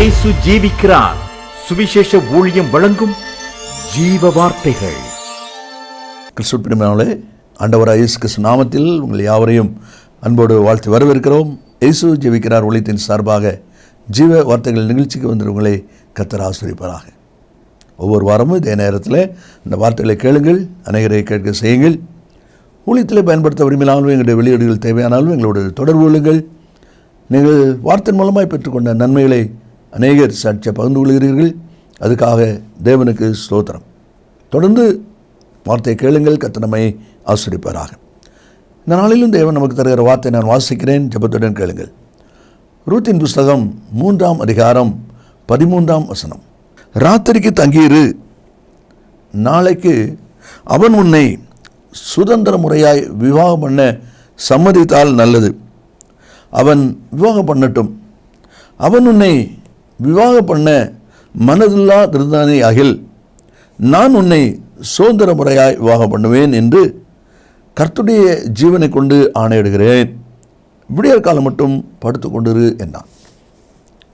இயேசு ஜீவிக்கிறார். சுவிசேஷ ஊழியம் வழங்கும் ஜீவ வார்த்தைகள். கிறிஸ்துவின் ஆண்டவராகிய இயேசு கிறிஸ்து நாமத்தில் உங்கள் யாவரையும் அன்போடு வாழ்த்து வரவேற்கிறோம். இயேசு ஜீவிக்கிறார் ஊழியத்தின் சார்பாக ஜீவ வார்த்தைகள் நிகழ்ச்சிக்கு வந்தவர்களை கர்த்தர் ஆசீர்வதிப்பாராக. ஒவ்வொரு வாரமும் இதே நேரத்தில் இந்த வார்த்தைகளை கேளுங்கள், அநேகரை கேட்க செய்யுங்கள். ஊழியத்தில் பயன்படுத்த விரும்பினாலும் எங்களுடைய வெளியீடுகள் தேவையானாலும் எங்களோட தொடர்பு கொள்ளுங்கள். நீங்கள் வார்த்தை மூலமாக பெற்றுக்கொண்ட நன்மைகளை அநேகர் சாட்சியாக பகிர்ந்து கொள்கிறீர்கள். அதுக்காக தேவனுக்கு ஸ்தோத்திரம். தொடர்ந்து வார்த்தையை கேளுங்கள், கர்த்தர் நம்மை ஆசீர்வதிப்பாராக. இந்த நாளிலும் தேவன் நமக்கு தருகிற வார்த்தை நான் வாசிக்கிறேன், ஜெபத்துடன் கேளுங்கள். ரூத்தின் புஸ்தகம் 3ஆம் அதிகாரம் 13ஆம் வசனம். ராத்திரிக்கு தங்கியிரு, நாளைக்கு அவன் உன்னை சுதந்திர முறையாய் விவாகம் பண்ண சம்மதித்தால் நல்லது. அவன் விவாகம் பண்ணட்டும். அவன் உன்னை விவாகம் பண்ண மனதில்லா திருந்தானே ஆகில் நான் உன்னை சுதந்திர முறையாய் விவாகம் பண்ணுவேன் என்று கர்த்தருடைய ஜீவனை கொண்டு ஆணையிடுகிறேன். விடியற் காலம் மட்டும் படுத்து கொண்டிரு என்றான்.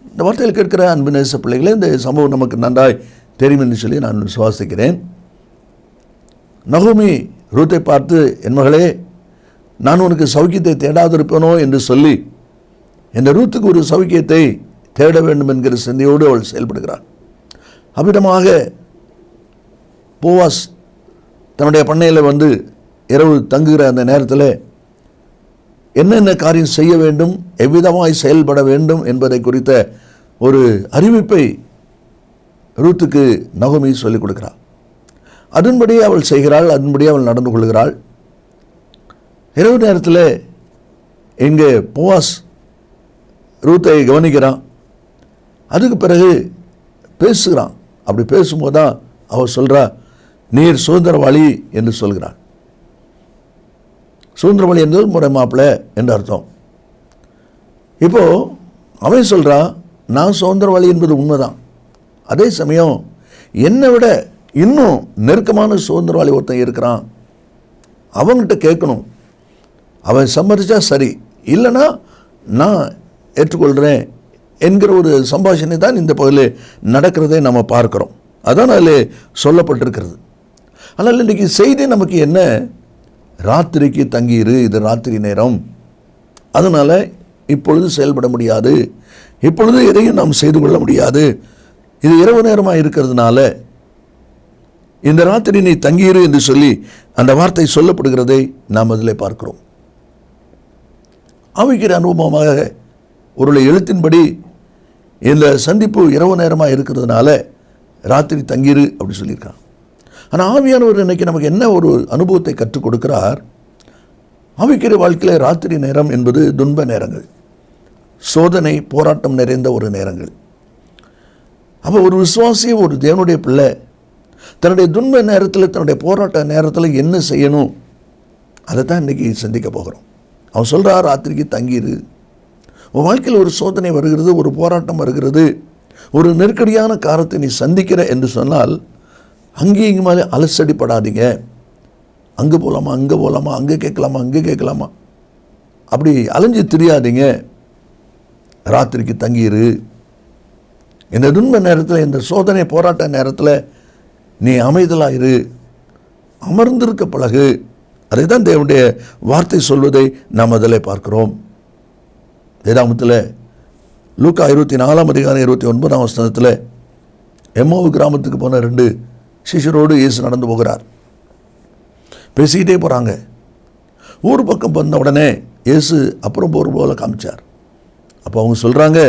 இந்த வார்த்தையில் கேட்கிற அன்பு நேச பிள்ளைகளே, இந்த சம்பவம் நமக்கு நன்றாய் தெரியும் என்று சொல்லி நான் விசுவாசிக்கிறேன். நகோமி ரூத்தை பார்த்து, என் மகளே, நான் உனக்கு சௌக்கியத்தை தேடாதிருப்பேனோ என்று சொல்லி இந்த ரூத்துக்கு ஒரு சௌக்கியத்தை தேட வேண்டும் என்கிற சிந்தையோடு அவள் செயல்படுகிறாள். அவ்விதமாக போவாஸ் தன்னுடைய பண்ணையில் வந்து இரவு தங்குகிற அந்த நேரத்தில் என்னென்ன காரியம் செய்ய வேண்டும், எவ்விதமாய் செயல்பட வேண்டும் என்பதை குறித்த ஒரு அறிவிப்பை ரூத்துக்கு நகோமி சொல்லிக் கொடுக்கிறாள். அதன்படியே அவள் செய்கிறாள், அதன்படியே அவள் நடந்து கொள்கிறாள். இரவு நேரத்தில் இங்கே போவாஸ் ரூத்தை கவனிக்கிறான். அதுக்கு பிறகு பேசுகிறான். அப்படி பேசும்போது தான் அவள் சொல்கிறா, நீர் சுதந்திரவாளி என்று சொல்கிறாள். சுதந்திரவாளி என்பது முறை மாப்பிள்ளை என்று அர்த்தம். இப்போது அவன் சொல்கிறா, நான் சுதந்திரவாளி என்பது உண்மைதான். அதே சமயம் என்னை விட இன்னும் நெருக்கமான சுதந்திரவாளி ஒருத்தன் இருக்கிறான், அவங்ககிட்ட கேட்கணும். அவன் சம்மதிச்சா சரி, இல்லைன்னா நான் ஏற்றுக்கொள்கிறேன் என்கிற ஒரு சம்பாஷணை தான் இந்த பகுதியில் நடக்கிறதை நம்ம பார்க்குறோம். அதான் அதில் சொல்லப்பட்டிருக்கிறது. ஆனால் இன்றைக்கி செய்தி நமக்கு என்ன? ராத்திரிக்கு தங்கியிரு, இது ராத்திரி நேரம், அதனால் இப்பொழுது செயல்பட முடியாது, இப்பொழுது எதையும் நாம் செய்து கொள்ள முடியாது, இது இரவு நேரமாக இருக்கிறதுனால இந்த ராத்திரி நீ தங்கியிரு என்று சொல்லி அந்த வார்த்தை சொல்லப்படுகிறதை நாம் அதில் பார்க்கிறோம். ஆவிக்குரிய அனுபவமாக ஒரு எழுத்தின்படி இந்த சந்திப்பு இரவு நேரமாக இருக்கிறதுனால ராத்திரி தங்கிரு அப்படி சொல்லியிருக்கான். ஆனால் ஆவியானவர் இன்னைக்கு நமக்கு என்ன ஒரு அனுபவத்தை கற்றுக் கொடுக்கிறார்? ஆவிக்குரிய வாழ்க்கையில் ராத்திரி நேரம் என்பது துன்ப நேரங்கள், சோதனை, போராட்டம் நிறைந்த ஒரு நேரங்கள். அப்போ ஒரு விசுவாசி, ஒரு தேவனுடைய பிள்ளை தன்னுடைய துன்ப நேரத்தில், தன்னுடைய போராட்ட நேரத்தில் என்ன செய்யணும், அதை தான் இன்றைக்கி சிந்திக்க போகிறோம். அவன் சொல்கிறா, ராத்திரிக்கு தங்கிரு. உன் வாழ்க்கையில் ஒரு சோதனை வருகிறது, ஒரு போராட்டம் வருகிறது, ஒரு நெருக்கடியான காரியத்தை நீ சந்திக்கிற என்று சொன்னால் அங்கேயும் இங்கே மேலே அலசடிப்படாதீங்க. அங்கே போகலாமா, அங்கே போகலாமா, அங்கே கேட்கலாமா, அங்கே கேட்கலாமா, அப்படி அலைஞ்சு தெரியாதீங்க. ராத்திரிக்கு தங்கிரு. இந்த துன்ப நேரத்தில், இந்த சோதனை போராட்ட நேரத்தில் நீ அமைதலாயிரு, அமர்ந்திருக்க பழகு. அதை தான் தேவனுடைய வார்த்தை சொல்வதை நாம் அதில் பார்க்கிறோம். வேதாகமத்தில் லூக்கா 24ஆம் அதிகாரம் 29ஆம் வசனத்தில் எம்மாவு கிராமத்துக்கு போன 2 சிஷ்யரோடு இயேசு நடந்து போகிறார். பேசிக்கிட்டே போகிறாங்க. ஊர் பக்கம் வந்த உடனே இயேசு அப்புறம் போகிற போல காமிச்சார். அப்போ அவங்க சொல்கிறாங்க,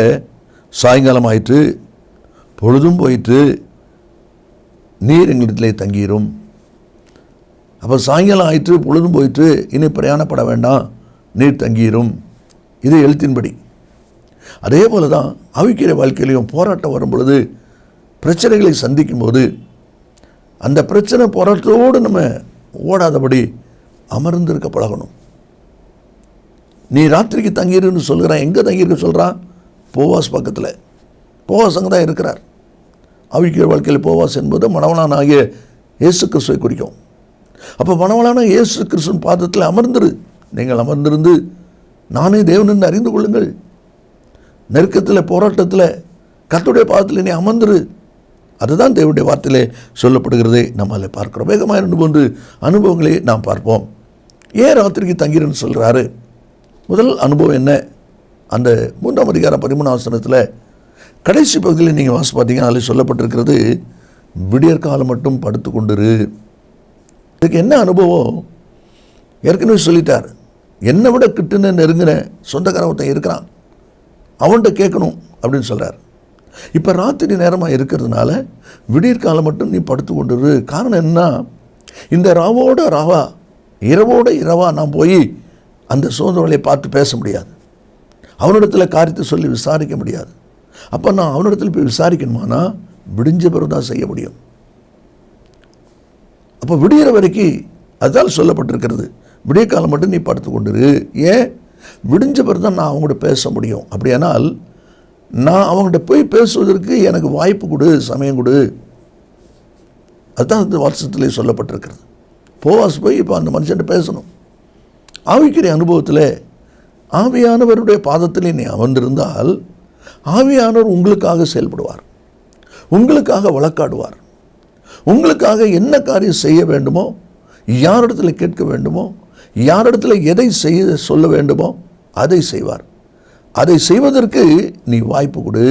சாயங்காலம் ஆயிற்று, பொழுதும் போயிற்று, நீர் எங்களிடத்திலே தங்கிரும். அப்போ சாயங்காலம் ஆயிற்று, பொழுதும் போயிற்று, இனி பிரயாணப்பட வேண்டாம், நீர் தங்கிரும். இது எழுத்தின்படி. அதே போல தான் ஆவிக்குரிய வாழ்க்கையிலையும் போராட்டம் வரும் பொழுது, பிரச்சனைகளை சந்திக்கும் போது, அந்த பிரச்சனை போராட்டத்தோடு நம்ம ஓடாதபடி அமர்ந்திருக்க பழகணும். நீ ராத்திரிக்கு தங்கிருன்னு சொல்கிறான். எங்கே தங்கியிருக்க சொல்கிறான்? போவாஸ் பக்கத்தில். போவாஸ் அங்கே தான் இருக்கிறார். ஆவிக்குரிய வாழ்க்கையில் போவாஸ் என்பது மணவாளன் ஆகிய இயேசு கிறிஸ்துவை குறிக்கும். அப்போ மணவாளனான இயேசு கிறிஸ்துவின் பாதத்தில் அமர்ந்திரு. நீங்கள் அமர்ந்திருந்து நானே தேவன் என்று அறிந்து கொள்ளுங்கள். நெருக்கத்தில், போராட்டத்தில் கர்த்தருடைய பாதத்தில் நீ அமர்ந்துரு. அதுதான் தேவனுடைய வார்த்தையிலே சொல்லப்படுகிறதை நம்மால் பார்க்கிறோம். வேகமாக 2-3 அனுபவங்களை நாம் பார்ப்போம். ஏன் ராத்திரிக்கு தங்கிருன்னு சொல்கிறாரு? முதல் அனுபவம் என்ன? அந்த 3ஆம் அதிகாரம் 13ஆம் வசனத்தில் கடைசி பகுதியில் நீங்கள் வாசி பார்த்தீங்கன்னா அதில் சொல்லப்பட்டிருக்கிறது, விடியற்காலம் மட்டும் படுத்து கொண்டிரு. இதுக்கு என்ன அனுபவம்? ஏற்கனவே சொல்லிட்டார், என்னை விட கிட்டுன்னு நெருங்கின சொந்தக்காரன் ஒருத்தன் இருக்கிறான், அவன்கிட்ட கேட்கணும் அப்படின்னு சொல்கிறார். இப்போ ராத்திரி நேரமாக இருக்கிறதுனால விடியற்காலம் மட்டும் நீ படுத்து கொண்டிரு. காரணம் என்ன? இந்த ராவோட ராவா, இரவோட இரவா நான் போய் அந்த சோதனையை பார்த்து பேச முடியாது, அவனிடத்தில் காரியத்தை சொல்லி விசாரிக்க முடியாது. அப்போ நான் அவனிடத்தில் போய் விசாரிக்கணுமானா விடிஞ்ச பிறகு தான் செய்ய முடியும். அப்போ விடிகிற வரைக்கும் அதுதான் சொல்லப்பட்டிருக்கிறது, விடிய காலம் மட்டும் நீ படுத்து கொண்டிரு. ஏன்? விடிஞ்ச பிறகு தான் நான் அவங்கள்ட்ட பேச முடியும். அப்படியானால் நான் அவங்கள்ட்ட போய் பேசுவதற்கு எனக்கு வாய்ப்பு கொடு, சமயம் கொடு. அதுதான் இந்த வாசகத்திலே சொல்லப்பட்டிருக்கிறது. போவாஸ் போய் இப்போ அந்த மனுஷன்ட்ட பேசணும். ஆவிக்குரிய அனுபவத்தில் ஆவியானவருடைய பாதத்திலே நீ அமர்ந்திருந்தால் ஆவியானவர் உங்களுக்காக செயல்படுவார், உங்களுக்காக வழக்காடுவார், உங்களுக்காக என்ன காரியம் செய்ய வேண்டுமோ, யாரிடத்தில் கேட்க வேண்டுமோ, யாரிடத்தில் எதை செய்ய சொல்ல வேண்டுமோ அதை செய்வார். அதை செய்வதற்கு நீ வாய்ப்பு கொடு,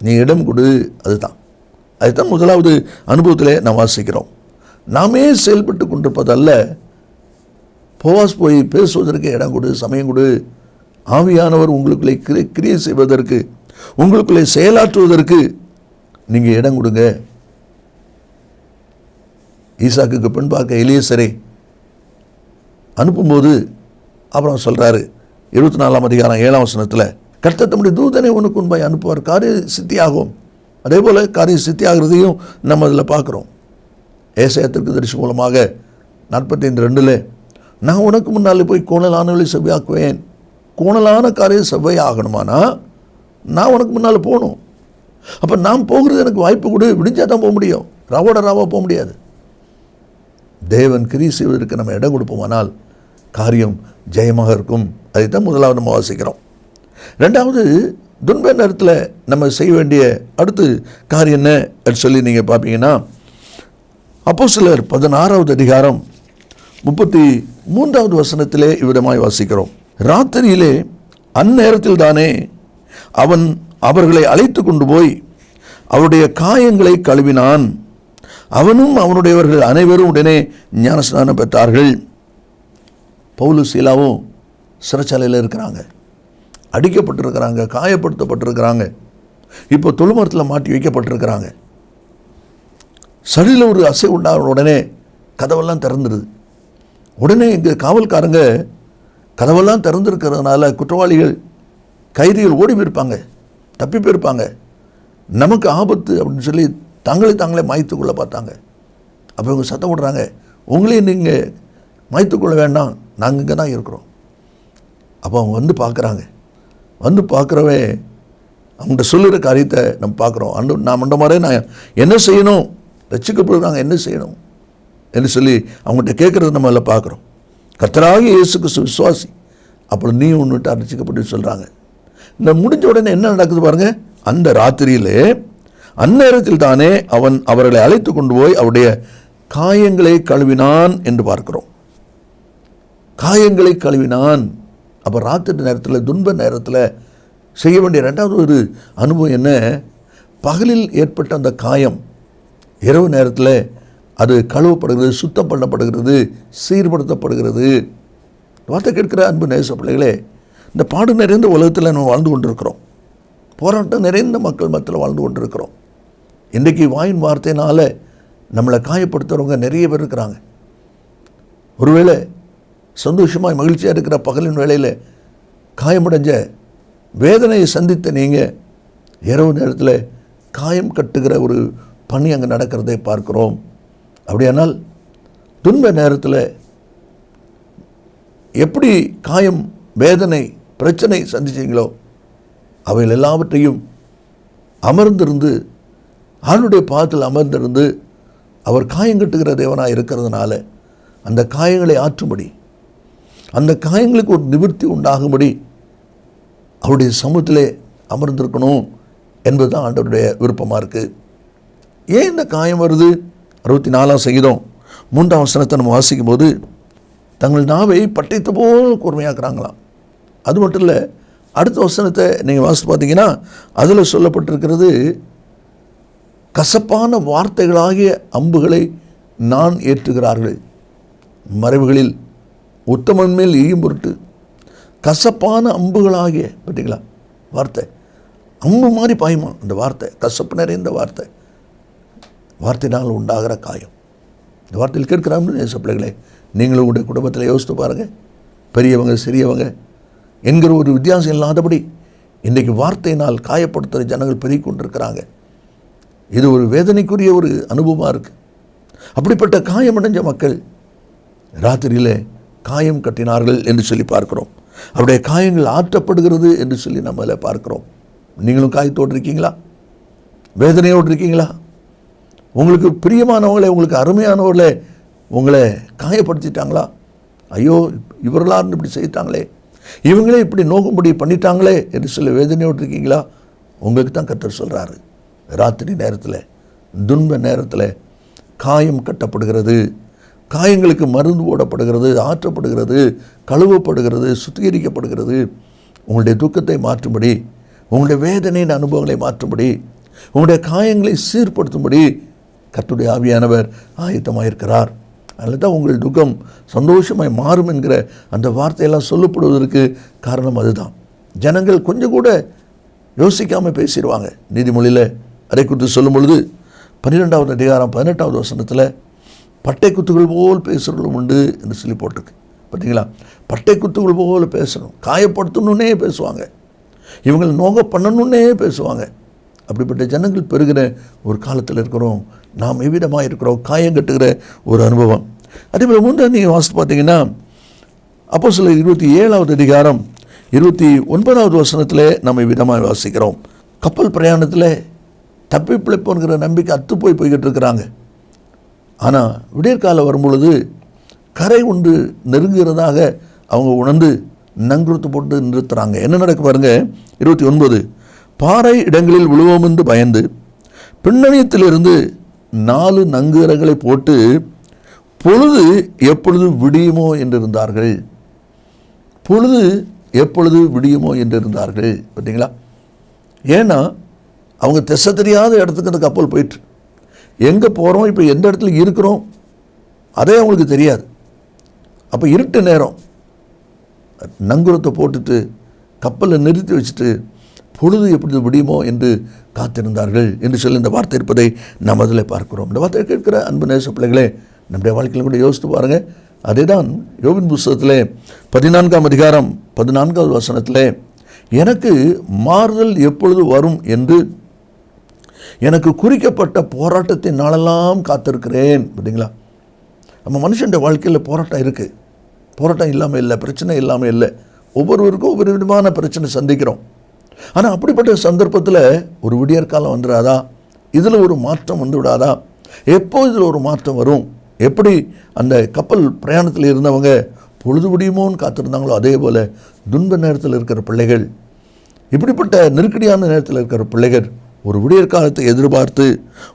நீ இடம் கொடு. அதுதான் முதலாவது அனுபவத்திலே நாம் வாசிக்கிறோம். நாமே செயல்பட்டு கொண்டிருப்பதல்ல, போவாஸ் போய் பேசுவதற்கு இடம் கொடு, சமயம் கொடு. ஆவியானவர் உங்களுக்குள்ளே கிரியை செய்வதற்கு, உங்களுக்குள்ளே செயலாற்றுவதற்கு நீங்கள் இடம் கொடுங்க. ஈசாக்குக்கு பெண் பார்க்க எலியேசரை அனுப்பும்போது அப்புறம் சொல்கிறாரு 24ஆம் அதிகாரம் 7ஆம் வசனத்தில், கர்த்தர் தம்முடைய தூதனை உனக்கு முன்பாய் அனுப்புவார், காரியம் சித்தியாகும். அதே போல் காரியம் சித்தியாகிறதையும் நம்ம அதில் பார்க்குறோம். ஏசாயா தீர்க்கதரிசி மூலமாக 45:2 நான் உனக்கு முன்னால் போய் கோணலானவளை செவ்வையாக்குவேன். கோணலான காரியம் செவ்வையாகணுமானா நான் உனக்கு முன்னால் போகணும். அப்போ நான் போகிறது எனக்கு வாய்ப்பு கொடு, விடிஞ்சால் தான் போக முடியும், ராவோட ராவாக போக முடியாது. தேவன் கிரியை செய்வதற்கு நம்ம இடம் கொடுப்போமானால் காரியம் ஜெயமாக இருக்கும். அதைத்தான் முதலாவது நம்ம வாசிக்கிறோம். ரெண்டாவது, துன்ப நேரத்தில் நம்ம செய்ய வேண்டிய அடுத்து காரியம் என்ன சொல்லி நீங்கள் பார்ப்பீங்கன்னா, அப்போஸ்தலர் 16ஆவது அதிகாரம் 33ஆவது வசனத்திலே இவ்விதமாய் வாசிக்கிறோம். ராத்திரியிலே அந்நேரத்தில் தானே அவன் அவர்களை அழைத்து கொண்டு போய் அவருடைய காயங்களை கழுவினான். அவனும் அவனுடையவர்கள் அனைவரும் உடனே ஞானஸ்நானம் பெற்றார்கள். பவுலு சீலாவும் சிறைச்சாலையில் இருக்கிறாங்க, அடிக்கப்பட்டிருக்கிறாங்க, காயப்படுத்தப்பட்டிருக்கிறாங்க, இப்போ தொழுமரத்தில் மாட்டி வைக்கப்பட்டிருக்கிறாங்க. சடியில் ஒரு அசை உண்டான உடனே கதவெல்லாம் திறந்துடுது. உடனே இங்கே காவல்காரங்க கதவெல்லாம் திறந்துருக்கிறதுனால குற்றவாளிகள் கைதிகள் ஓடி போயிருப்பாங்க, தப்பி போயிருப்பாங்க, நமக்கு ஆபத்து அப்படின்னு சொல்லி தாங்களே மாய்த்துக்கொள்ள பார்த்தாங்க. அப்போ இவங்க சத்தம் விடுறாங்க, உங்களையும் நீங்கள் மாய்த்துக்கொள்ள வேண்டாம், நாங்கள் இங்கே தான் இருக்கிறோம். அப்போ அவங்க வந்து பார்க்குறாங்க. வந்து பார்க்குறவே அவங்கள்ட்ட சொல்லுகிற காரியத்தை நம்ம பார்க்குறோம். நான் மண்ட மாதிரி நான் என்ன செய்யணும், ரட்சிக்கப்படுறாங்க, என்ன செய்யணும் என்று சொல்லி அவங்கள்ட்ட கேட்குறது நம்ம அதில் பார்க்குறோம். கர்த்தராகிய இயேசு கிறிஸ்து விசுவாசி, அப்புறம் நீ ஒன்றுட்டு ரட்சிக்கப்பட்டு சொல்கிறாங்க. இந்த முடிஞ்ச உடனே என்ன நடக்குது பாருங்கள். அந்த ராத்திரியிலே அந்நேரத்தில் தானே அவன் அவர்களை அழைத்து கொண்டு போய் அவருடைய காயங்களை கழுவினான் என்று பார்க்கிறோம். காயங்களை கழுவினான். அப்போ ராத்திரி நேரத்தில், துன்ப நேரத்தில் செய்ய வேண்டிய ரெண்டாவது ஒரு அனுபவம் என்ன? பகலில் ஏற்பட்ட அந்த காயம் இரவு நேரத்தில் அது கழுவப்படுகிறது, சுத்தம் பண்ணப்படுகிறது, சீர்படுத்தப்படுகிறது. வார்த்தை கேட்கிற அன்பு நேச பிள்ளைகளே, இந்த பாடு நிறைந்த உலகத்தில் நம்ம வாழ்ந்து கொண்டிருக்கிறோம். போராட்டம் நிறைந்த மக்கள் மத்தியில் வாழ்ந்து கொண்டிருக்கிறோம். இன்றைக்கு வாயின் வார்த்தையினால் நம்மளை காயப்படுத்துகிறவங்க நிறைய பேர் இருக்கிறாங்க. ஒருவேளை சந்தோஷமாக மகிழ்ச்சியாக இருக்கிற பகலின் வேளையில் காயமடைஞ்ச வேதனையை சந்தித்த நீங்கள் இரவு நேரத்தில் காயம் கட்டுகிற ஒரு பணி அங்கே நடக்கிறதை பார்க்கிறோம். அப்படியானால் துன்ப நேரத்தில் எப்படி காயம், வேதனை, பிரச்சனை சந்திச்சிங்களோ அவைகள் எல்லாவற்றையும் அமர்ந்திருந்து ஆளுடைய பாதத்தில் அமர்ந்திருந்து அவர் காயங்கட்டுகிற தேவனாக இருக்கிறதுனால அந்த காயங்களை ஆற்றும்படி, அந்த காயங்களுக்கு ஒரு நிவர்த்தி உண்டாகும்படி அவருடைய சமூகத்திலே அமர்ந்திருக்கணும் என்பது தான் ஆண்டவருடைய விருப்பமாக இருக்குது. ஏன் இந்த காயம் வருது? 64ஆம் சங்கீதம் 3ஆம் வசனத்தை நம்ம வாசிக்கும் போது, தங்கள் நாவை பட்டயத்தை போல் கூர்மையாக்குறாங்களாம். அது மட்டும் இல்லை, அடுத்த வசனத்தை நீங்கள் வாசித்து பார்த்தீங்கன்னா அதில் சொல்லப்பட்டிருக்கிறது, கசப்பான வார்த்தைகளாகிய அம்புகளை நான் ஏற்றுகிறார்கள், மறைவுகளில் உத்தமன் மேல் ஈயும் பொருட்டு. கசப்பான அம்புகளாகிய, பார்த்தீங்களா வார்த்தை, அம்பு மாதிரி பாயுமா அந்த வார்த்தை, கசப்பு நிறைந்த வார்த்தை, வார்த்தையினால் உண்டாகிற காயம். இந்த வார்த்தையில் கேட்கிறாங்க நேச பிள்ளைகளே, நீங்களும் உங்களுடைய குடும்பத்தில் யோசித்து பாருங்கள். பெரியவங்க சிறியவங்க என்கிற ஒரு வித்தியாசம் இல்லாதபடி இன்றைக்கு வார்த்தையினால் காயப்படுத்துகிற ஜனங்கள் பெருகி கொண்டிருக்கிறாங்க. இது ஒரு வேதனைக்குரிய ஒரு அனுபவமாக இருக்குது. அப்படிப்பட்ட காயமடைஞ்ச மக்கள் ராத்திரியில் காயம் கட்டினார்கள் என்று சொல்லி பார்க்கிறோம். அவருடைய காயங்கள் ஆற்றப்படுகிறது என்று சொல்லி நம்ம அதில் பார்க்கிறோம். நீங்களும் காயத்தோடு இருக்கீங்களா? வேதனையோடு இருக்கீங்களா? உங்களுக்கு பிரியமானவங்களே, உங்களுக்கு அருமையானவர்களே உங்களை காயப்படுத்திட்டாங்களா? ஐயோ, இவர்களாக இப்படி செய்யிட்டாங்களே, இவங்களே இப்படி நோக்கும்படி பண்ணிட்டாங்களே என்று சொல்லி வேதனையோடு இருக்கீங்களா? உங்களுக்கு தான் கர்த்தர் சொல்கிறாரு, ராத்திரி நேரத்தில், துன்ப நேரத்தில் காயம் கட்டப்படுகிறது, காயங்களுக்கு மருந்து போடப்படுகிறது, ஆற்றப்படுகிறது, கழுவப்படுகிறது, சுத்திகரிக்கப்படுகிறது. உங்களுடைய துக்கத்தை மாற்றும்படி, உங்களுடைய வேதனையின் அனுபவங்களை மாற்றும்படி, உங்களுடைய காயங்களை சீர்படுத்தும்படி கர்த்தருடைய ஆவியானவர் ஆயத்தமாக இருக்கிறார். அதில் தான் உங்கள் துக்கம் சந்தோஷமாய் மாறும் என்கிற அந்த வார்த்தையெல்லாம் சொல்லப்படுவதற்கு காரணம் அதுதான். ஜனங்கள் கொஞ்சம் கூட யோசிக்காமல் பேசிடுவாங்க. நீதிமொழியில் அதை குறித்து சொல்லும் பொழுது 12வது அதிகாரம் 18வது வசனத்தில், பட்டை குத்துகள் போல் பேசுகிறவர்களும் உண்டு என்று சொல்லி போட்டிருக்கு. பார்த்தீங்களா? பட்டை குத்துகள் போல் பேசணும், காயப்படுத்தணுன்னே பேசுவாங்க, இவங்களை நோக பண்ணணுன்னே பேசுவாங்க. அப்படிப்பட்ட ஜனங்கள் பெருகிற ஒரு காலத்தில் இருக்கிறோம். நாம் எவ்விதமாக இருக்கிறோம், காயம் கட்டுகிற ஒரு அனுபவம். அதேபோல் முன்னே நீங்கள் வாசித்து பார்த்தீங்கன்னா அப்போஸ்தலர் 27வது அதிகாரம் 29வது வசனத்தில் நம்ம விதமாக வாசிக்கிறோம். கப்பல் பிரயாணத்தில் தப்பி பிழைப்போங்கிற நம்பிக்கை அத்து போய்கிட்டு இருக்கிறாங்க. ஆனால் விடியற்காலம் வரும்பொழுது கரை உண்டு நெருங்குகிறதாக அவங்க உணர்ந்து நங்குறுத்து போட்டு நிறுத்துறாங்க. என்ன நடக்க பாருங்க, 29, பாறை இடங்களில் விழுவோம் என்று பயந்து பின்னணியத்திலிருந்து 4 நங்குரங்களை போட்டு பொழுது எப்பொழுது விடியுமோ என்றிருந்தார்கள். பொழுது எப்பொழுது விடியுமோ என்றிருந்தார்கள். பார்த்தீங்களா? ஏன்னா அவங்க திசை தெரியாத இடத்துக்கு அந்த கப்பல் போயிட்டு, எங்கே போகிறோம், இப்போ எந்த இடத்துல இருக்கிறோம் அதே அவங்களுக்கு தெரியாது. அப்போ இருட்டு நேரம், நங்குரத்தை போட்டுட்டு கப்பலை நிறுத்தி வச்சுட்டு பொழுது எப்படி விடியுமோ என்று காத்திருந்தார்கள் என்று சொல்லி இந்த வார்த்தை இருப்பதை நாம் அதில் பார்க்கிறோம். இந்த வார்த்தை கேட்கிற அன்பு நேச பிள்ளைகளே, நம்முடைய வாழ்க்கையில் கூட யோசித்து பாருங்கள். அதே தான் யோபின் புஸ்தகத்தில் 14ஆம் அதிகாரம் 14வது வசனத்தில், எனக்கு மாறுதல் எப்பொழுது வரும் என்று எனக்கு குறிக்கப்பட்ட போராட்டத்தின் நாளெல்லாம் காத்திருக்கிறேன். பார்த்தீங்களா? நம்ம மனுஷனுடைய வாழ்க்கையில் போராட்டம் இருக்குது. போராட்டம் இல்லாமல் இல்லை, பிரச்சனை இல்லாமல் இல்லை. ஒவ்வொருவருக்கும் ஒவ்வொரு விதமான பிரச்சனை சந்திக்கிறோம். ஆனால் அப்படிப்பட்ட சந்தர்ப்பத்தில் ஒரு விடியற்காலம் வந்துடாதா? இதில் ஒரு மாற்றம் வந்து விடாதா? எப்போ இதில் ஒரு மாற்றம் வரும்? எப்படி அந்த கப்பல் பிரயாணத்தில் இருந்தவங்க பொழுது விடியுமோன்னு காத்திருந்தாங்களோ, அதே போல் துன்ப நேரத்தில் இருக்கிற பிள்ளைகள், இப்படிப்பட்ட நெருக்கடியான நேரத்தில் இருக்கிற பிள்ளைகள் ஒரு விடியற்காலத்தை எதிர்பார்த்து,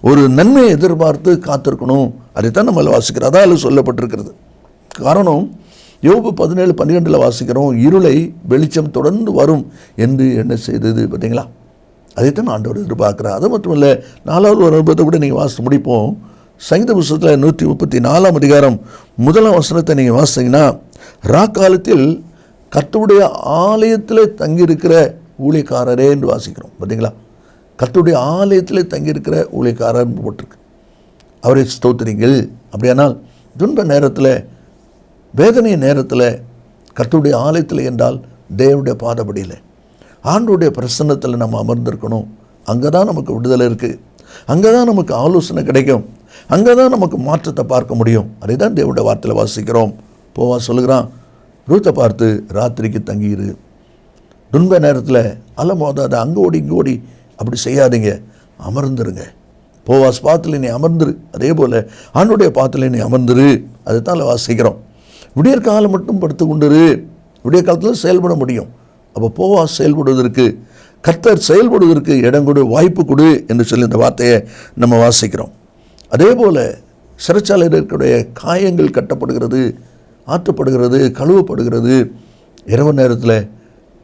ஒரு நன்மையை எதிர்பார்த்து காத்திருக்கணும். அதைத்தான் நம்ம வாசிக்கிறோம். அதான் சொல்லப்பட்டிருக்கிறது. காரணம், யோபு 17:12 வாசிக்கிறோம், இருளை வெளிச்சம் தொடர்ந்து வரும் என்று என்ன செய்தது. பார்த்தீங்களா? அதைத்தான் ஆண்டவர் எதிர்பார்க்குறார். அது மட்டும் இல்லை, 4வது ஒரு அனுபவத்தை கூட நீங்கள் வாசித்து முடிப்போம். சங்கீத புஸ்தகத்தில் 134ஆம் அதிகாரம் 1ஆம் வசனத்தை நீங்கள் வாசித்தீங்கன்னா, ராக்காலத்தில் கர்த்தருடைய ஆலயத்தில் தங்கியிருக்கிற ஊழியக்காரரே என்று வாசிக்கிறோம். பார்த்தீங்களா? கர்த்தருடைய ஆலயத்தில் தங்கியிருக்கிற ஊழியக்காரர் போட்டிருக்கு. அவரை ஸ்தோத்திரிங்கள். அப்படியானால் துன்ப நேரத்தில், வேதனை நேரத்தில் கர்த்தருடைய ஆலயத்தில் என்றால் தேவனுடைய பாதபடியில், ஆண்டவருடைய பிரசன்னத்தில் நம்ம அமர்ந்திருக்கணும். அங்கே தான் நமக்கு விடுதலை இருக்குது, அங்கே தான் நமக்கு ஆலோசனை கிடைக்கும், அங்கே தான் நமக்கு மாற்றத்தை பார்க்க முடியும். அதை தான் தேவனுடைய வார்த்தையில் வாசிக்கிறோம். போவா சொல்லுகிறான், ரூத்தை பார்த்து ராத்திரிக்கு தங்கியிரு, துன்ப நேரத்தில் அலமோதாத, அங்கே ஓடி இங்கே ஓடி அப்படி செய்யாதீங்க, அமர்ந்துருங்க. போவாஸ் பாத்தில் நீ அமர்ந்துரு, அதே போல் ஆண்டுடைய பாத்தில் நீ அமர்ந்துரு. அதைத்தான் வாசிக்கிறோம். விடியற் காலம் மட்டும் படுத்து கொண்டுரு, விடிய காலத்தில் செயல்பட முடியும். அப்போ போவாஸ் செயல்படுவதற்கு கர்த்தர் செயல்படுவதற்கு இடம் கொடு, வாய்ப்பு கொடு என்று சொல்லி இந்த வார்த்தையை நம்ம வாசிக்கிறோம். அதே போல் சிறைச்சாலையில் இருக்கக்கூடிய காயங்கள் கட்டப்படுகிறது, ஆற்றப்படுகிறது, கழுவப்படுகிறது. இரவு நேரத்தில்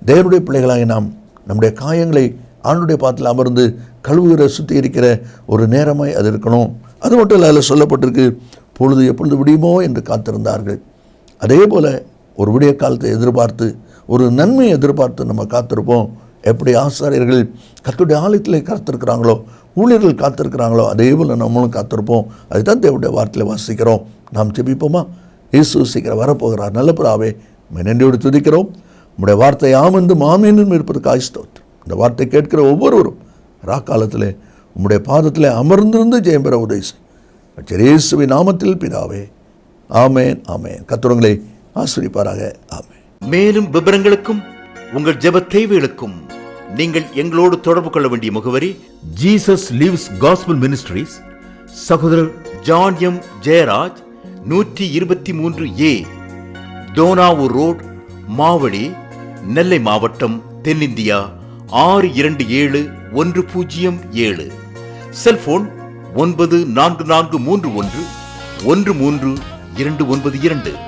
தேவனுடைய பிள்ளைகளாகி நாம் நம்முடைய காயங்களை ஆண்டுடைய பாத்தில் அமர்ந்து கழுவுகிற சுத்திகரிக்கிற ஒரு நேரமாய் அது இருக்கணும். அது மட்டும் இல்லை, அதில் சொல்லப்பட்டிருக்கு, பொழுது எப்பொழுது விடியுமோ என்று காத்திருந்தார்கள். அதே போல் ஒரு விடிய காலத்தை எதிர்பார்த்து, ஒரு நன்மையை எதிர்பார்த்து நம்ம காத்திருப்போம். எப்படி ஆசாரியர்கள் கர்த்தருடைய ஆலயத்தில் காத்திருக்கிறாங்களோ, ஊழியர்கள் காத்திருக்கிறாங்களோ, அதே போல் நம்மளும் காத்திருப்போம். அதுதான் தேவனுடைய வார்த்தையில் வாசிக்கிறோம். நாம் ஜெபிப்போமா? இயேசு சீக்கிரம் வரப்போகிறார். நல்ல பிதாவே, நன்றியோடு துதிக்கிறோம். நம்முடைய வார்த்தை ஆமென்றும் ஆமென்றும் இருப்பதற்கு ஸ்தோத்திரம். இந்த வார்த்தை கேட்கிற ஒவ்வொருவரும் ராக்காலத்தில் உம்முடைய பாதத்தில் அமர்ந்திருந்து ஜெயம் பெற உதவி செய். இயேசுவின் நாமத்தில் பிதாவே, ஆமென் ஆமென். கர்த்தர் ஆசீர்வதிப்பாராக. ஆமென். மேலும் விவரங்களுக்கும் உங்கள் ஜெப தேவைகளுக்கும் நீங்கள் எங்களோடு தொடர்பு கொள்ள வேண்டிய முகவரி: ஜீசஸ் லிவ்ஸ் காஸ்பல் மினிஸ்ட்ரீஸ், சகோதரர் John M Jeyaraj, 123A Dohnavur Road, Mavadi, Nellai மாவட்டம், தென்னிந்தியா 627107. செல்போன் 9443113292.